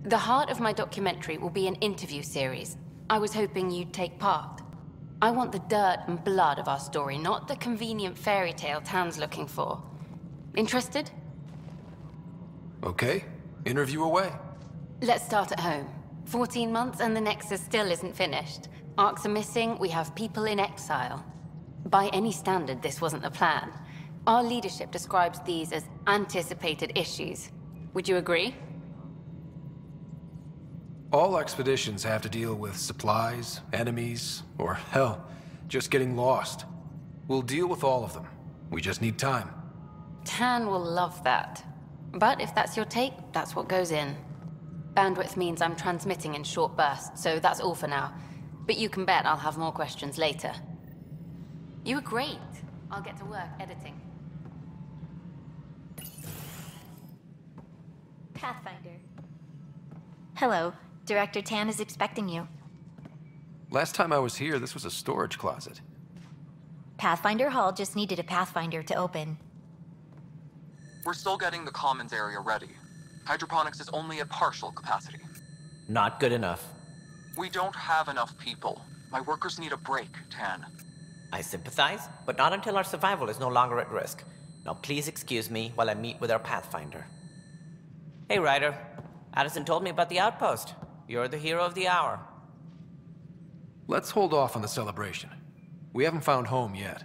The heart of my documentary will be an interview series. I was hoping you'd take part. I want the dirt and blood of our story, not the convenient fairy tale Tan's looking for. Interested? Okay, interview away. Let's start at home. 14 months and the Nexus still isn't finished. Arcs are missing, we have people in exile. By any standard, this wasn't the plan. Our leadership describes these as anticipated issues. Would you agree? All expeditions have to deal with supplies, enemies, or hell, just getting lost. We'll deal with all of them. We just need time. Tan will love that. But if that's your take, that's what goes in. Bandwidth means I'm transmitting in short bursts, so that's all for now. But you can bet I'll have more questions later. You were great. I'll get to work editing. Pathfinder. Hello. Director Tan is expecting you. Last time I was here, this was a storage closet. Pathfinder Hall just needed a Pathfinder to open. We're still getting the commons area ready. Hydroponics is only at partial capacity. Not good enough. We don't have enough people. My workers need a break, Tan. I sympathize, but not until our survival is no longer at risk. Now please excuse me while I meet with our Pathfinder. Hey, Ryder. Addison told me about the outpost. You're the hero of the hour. Let's hold off on the celebration. We haven't found home yet.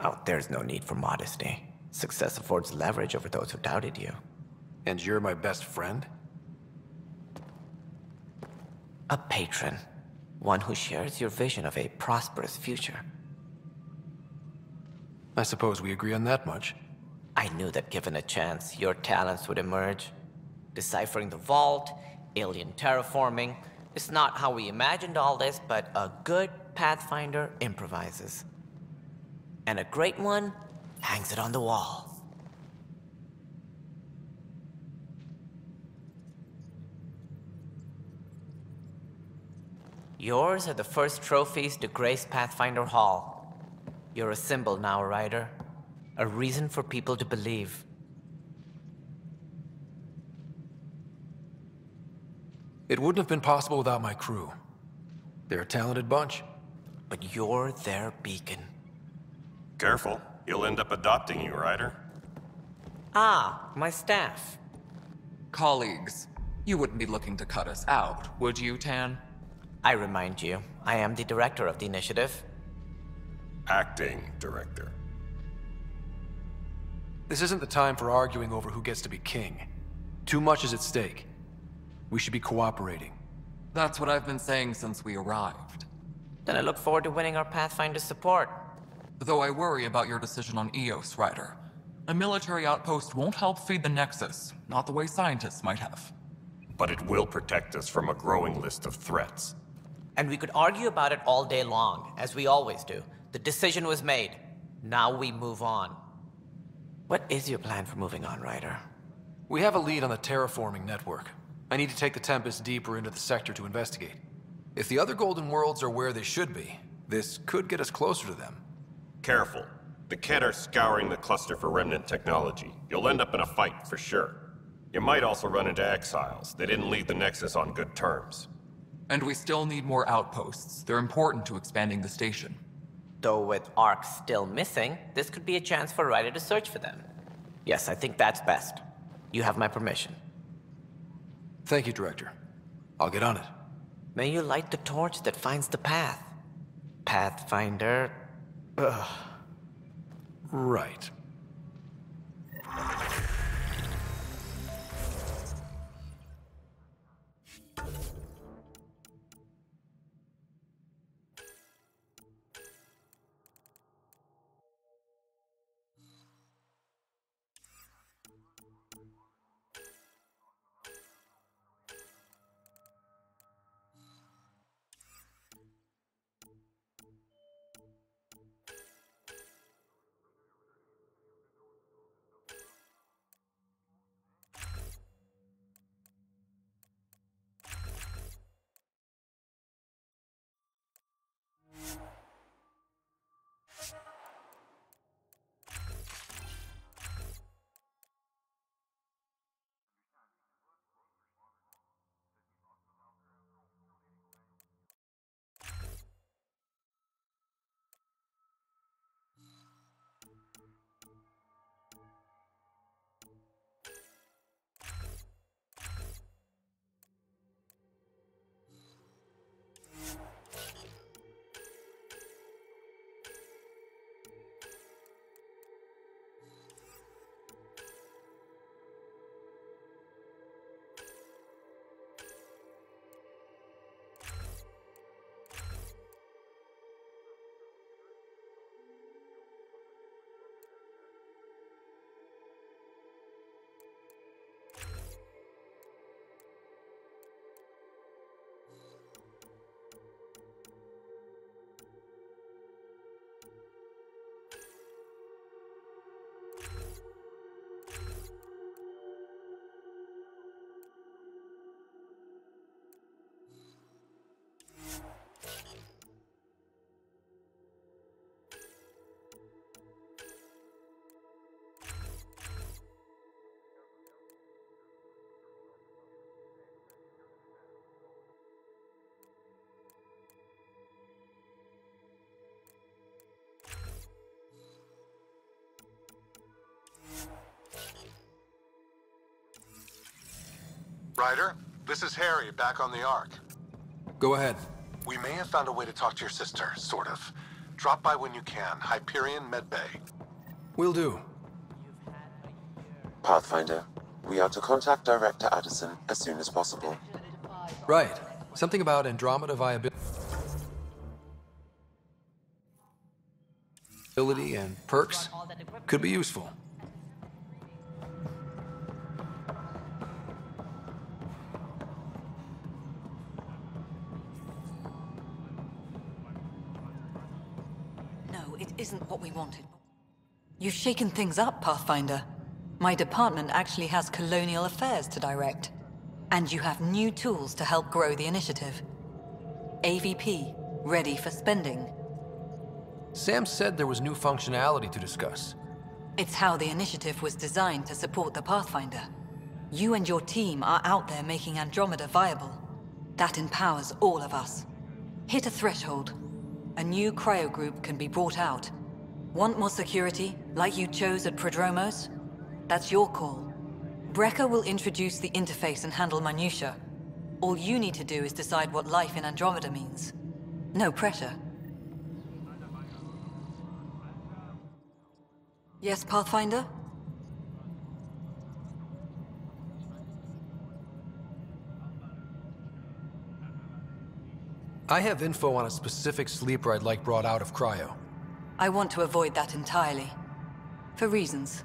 Oh, there's no need for modesty. Success affords leverage over those who doubted you. And you're my best friend? A patron. One who shares your vision of a prosperous future. I suppose we agree on that much. I knew that given a chance, your talents would emerge. Deciphering the vault, alien terraforming. It's not how we imagined all this, but a good Pathfinder improvises. And a great one hangs it on the wall. Yours are the first trophies to grace Pathfinder Hall. You're a symbol now, Ryder. A reason for people to believe. It wouldn't have been possible without my crew. They're a talented bunch. But you're their beacon. Careful. He'll end up adopting you, Ryder. Ah, my staff. Colleagues, you wouldn't be looking to cut us out, would you, Tan? I remind you, I am the director of the initiative. Acting director. This isn't the time for arguing over who gets to be king. Too much is at stake. We should be cooperating. That's what I've been saying since we arrived. Then I look forward to winning our Pathfinder's support. Though I worry about your decision on Eos, Ryder. A military outpost won't help feed the Nexus, not the way scientists might have. But it will protect us from a growing list of threats. And we could argue about it all day long, as we always do. The decision was made. Now we move on. What is your plan for moving on, Ryder? We have a lead on the terraforming network. I need to take the Tempest deeper into the sector to investigate. If the other Golden Worlds are where they should be, this could get us closer to them. Careful. The Kett are scouring the cluster for remnant technology. You'll end up in a fight, for sure. You might also run into exiles. They didn't leave the Nexus on good terms. And we still need more outposts. They're important to expanding the station. Though with Ark still missing, this could be a chance for Ryder to search for them. Yes, I think that's best. You have my permission. Thank you, Director. I'll get on it. May you light the torch that finds the path. Pathfinder. Ugh. Right. Ryder, this is Harry, back on the Ark. Go ahead. We may have found a way to talk to your sister, sort of. Drop by when you can. Hyperion Med Bay. Will do. Pathfinder, we are to contact Director Addison as soon as possible. Right. Something about Andromeda viability and perks could be useful. No, it isn't what we wanted. You've shaken things up, Pathfinder. My department actually has colonial affairs to direct. And you have new tools to help grow the initiative. AVP, ready for spending. Sam said there was new functionality to discuss. It's how the initiative was designed to support the Pathfinder. You and your team are out there making Andromeda viable. That empowers all of us. Hit a threshold. A new cryo group can be brought out. Want more security, like you chose at Prodromos? That's your call. Brecker will introduce the interface and handle minutiae. All you need to do is decide what life in Andromeda means. No pressure. Yes, Pathfinder? I have info on a specific sleeper I'd like brought out of cryo. I want to avoid that entirely. For reasons.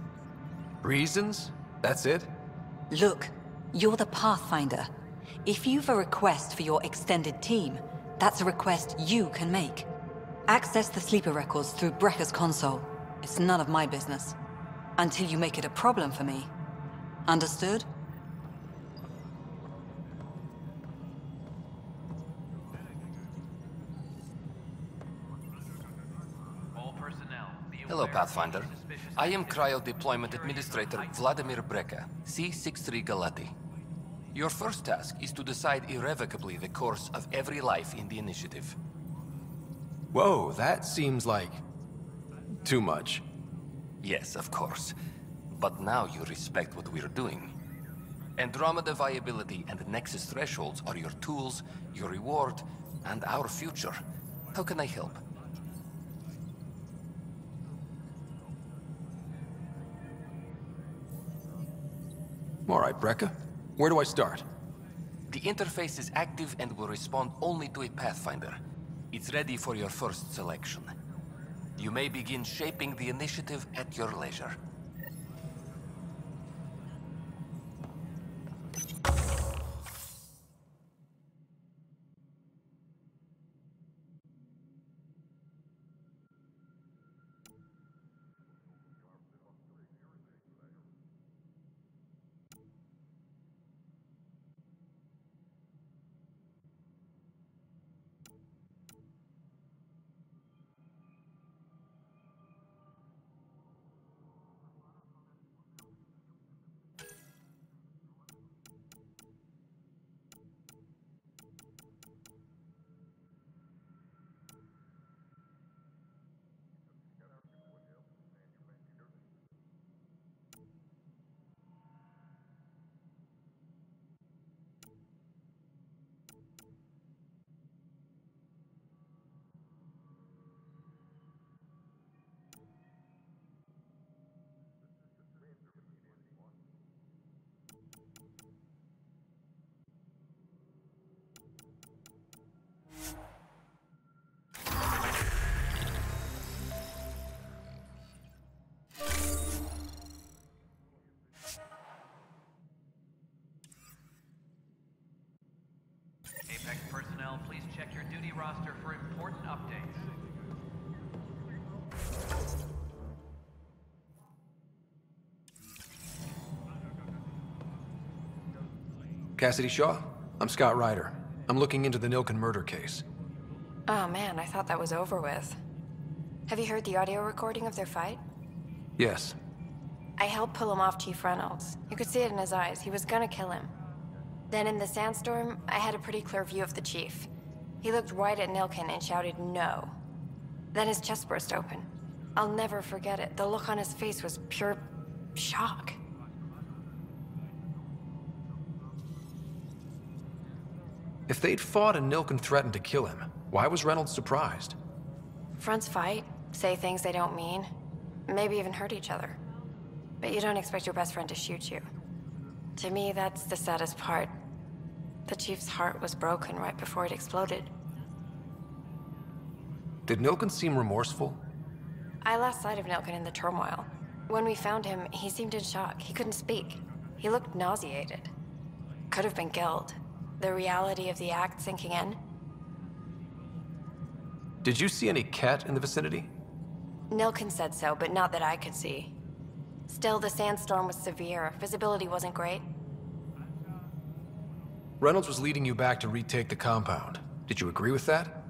Reasons? That's it? Look, you're the Pathfinder. If you've a request for your extended team, that's a request you can make. Access the sleeper records through Brecker's console. It's none of my business. Until you make it a problem for me. Understood? Hello, Pathfinder. I am Cryo Deployment Administrator Vladimir Breca, C-63 Galati. Your first task is to decide irrevocably the course of every life in the initiative. Whoa, that seems like too much. Yes, of course. But now you respect what we're doing. Andromeda viability and Nexus thresholds are your tools, your reward, and our future. How can I help? All right, Breca. Where do I start? The interface is active and will respond only to a Pathfinder. It's ready for your first selection. You may begin shaping the initiative at your leisure. Apex personnel, please check your duty roster for important updates. Cassidy Shaw? I'm Scott Ryder. I'm looking into the Nilken murder case. Oh man, I thought that was over with. Have you heard the audio recording of their fight? Yes. I helped pull him off Chief Reynolds. You could see it in his eyes. He was gonna kill him. Then in the sandstorm, I had a pretty clear view of the Chief. He looked right at Nilken and shouted no. Then his chest burst open. I'll never forget it. The look on his face was pure shock. If they'd fought and Nilken threatened to kill him, why was Reynolds surprised? Fronts fight, say things they don't mean, maybe even hurt each other. But you don't expect your best friend to shoot you. To me, that's the saddest part. The Chief's heart was broken right before it exploded. Did Nilken seem remorseful? I lost sight of Nilken in the turmoil. When we found him, he seemed in shock. He couldn't speak. He looked nauseated. Could have been killed. The reality of the act sinking in. Did you see any Ket in the vicinity? Nilken said so, but not that I could see. Still, the sandstorm was severe. Visibility wasn't great. Reynolds was leading you back to retake the compound. Did you agree with that?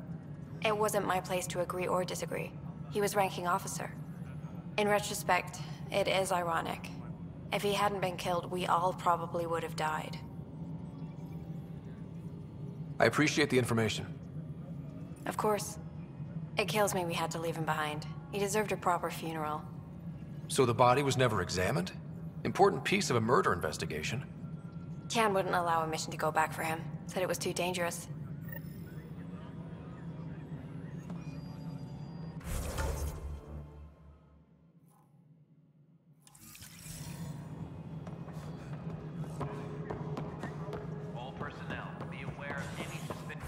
It wasn't my place to agree or disagree. He was ranking officer. In retrospect, it is ironic. If he hadn't been killed, we all probably would have died. I appreciate the information. Of course. It kills me we had to leave him behind. He deserved a proper funeral. So the body was never examined? Important piece of a murder investigation. Tian wouldn't allow a mission to go back for him. Said it was too dangerous. All personnel, be aware of any suspicion.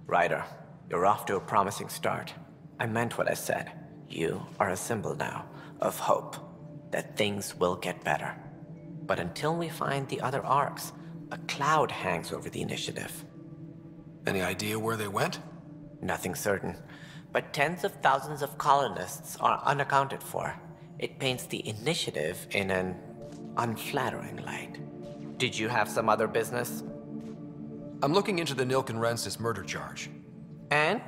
Ryder, you're off to a promising start. I meant what I said. You are a symbol now of hope, that things will get better. But until we find the other arcs, a cloud hangs over the initiative. Any idea where they went? Nothing certain, but tens of thousands of colonists are unaccounted for. It paints the initiative in an unflattering light. Did you have some other business? I'm looking into the Nilken Rensis murder charge. And?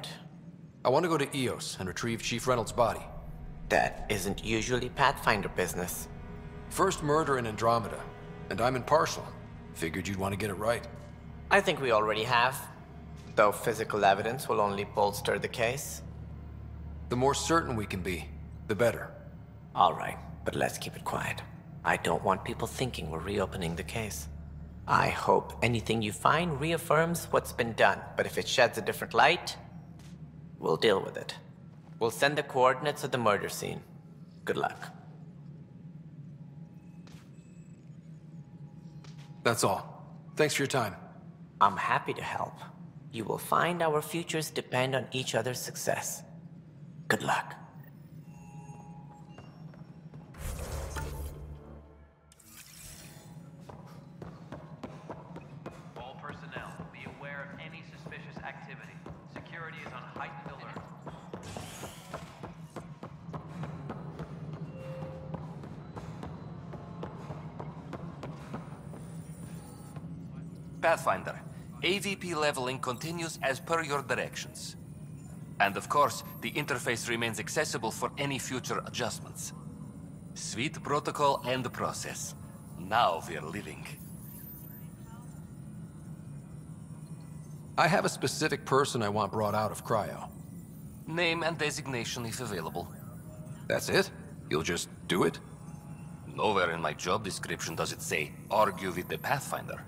I want to go to EOS and retrieve Chief Reynolds' body. That isn't usually Pathfinder business. First murder in Andromeda, and I'm impartial. Figured you'd want to get it right. I think we already have. Though physical evidence will only bolster the case. The more certain we can be, the better. All right, but let's keep it quiet. I don't want people thinking we're reopening the case. I hope anything you find reaffirms what's been done, but if it sheds a different light, we'll deal with it. We'll send the coordinates of the murder scene. Good luck. That's all. Thanks for your time. I'm happy to help. You will find our futures depend on each other's success. Good luck. All personnel, be aware of any suspicious activity. Security is on heightened alert. Pathfinder, AVP leveling continues as per your directions. And of course, the interface remains accessible for any future adjustments. Sweet protocol and process. Now we're living. I have a specific person I want brought out of cryo. Name and designation if available. That's it? You'll just do it? Nowhere in my job description does it say, argue with the Pathfinder.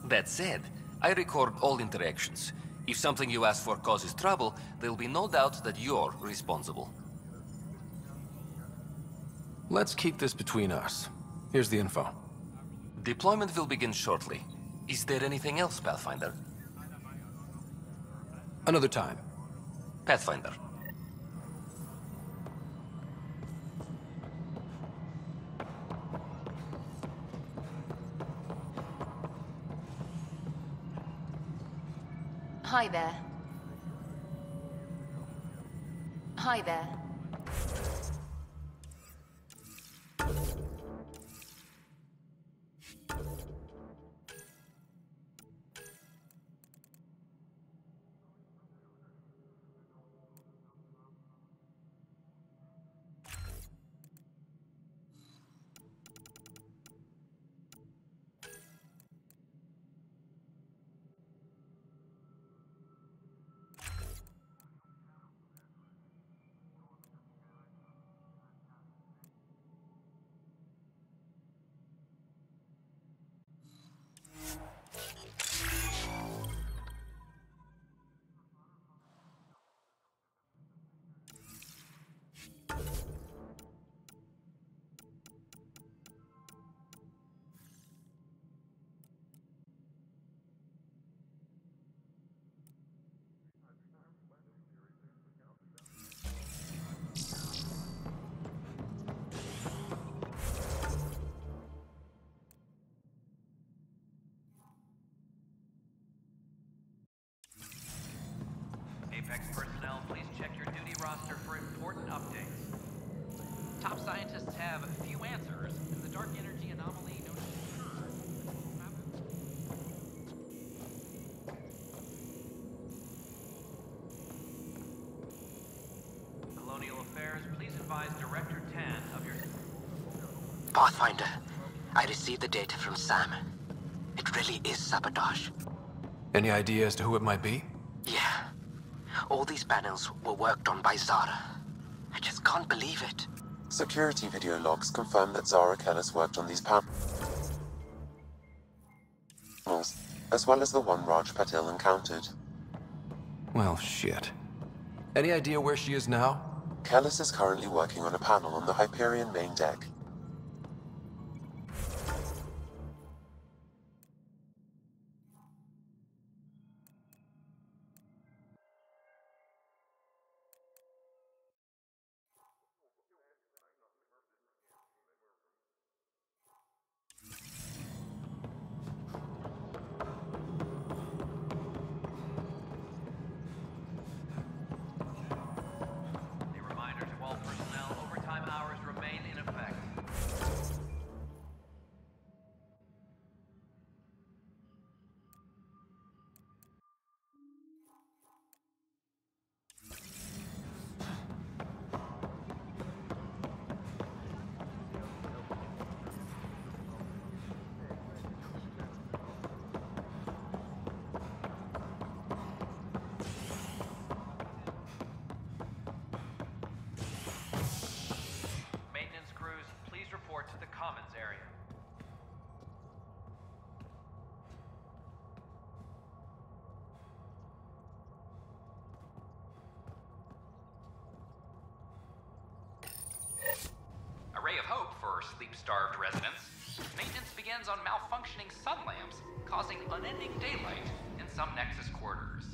That said, I record all interactions. If something you ask for causes trouble, there'll be no doubt that you're responsible. Let's keep this between us. Here's the info. Deployment will begin shortly. Is there anything else, Pathfinder? Another time. Pathfinder. Hi there. Hi there. roster for important updates. Top scientists have few answers, and the dark energy anomaly known as Colonial Affairs, please advise Director Tan of your... Pathfinder, I received the data from Sam. It really is sabotage. Any idea as to who it might be? Yeah. All these panels were worked on by Zara. I just can't believe it. Security video logs confirm that Zara Kellis worked on these panels, as well as the one Raj Patil encountered. Well, shit. Any idea where she is now? Kellis is currently working on a panel on the Hyperion main deck. A reminder to all personnel, overtime hours remain in effect. Maintenance crews, please report to the commons area. A ray of hope for sleep-starved residents. Maintenance begins on malfunctioning sun lamps, causing unending daylight in some Nexus quarters.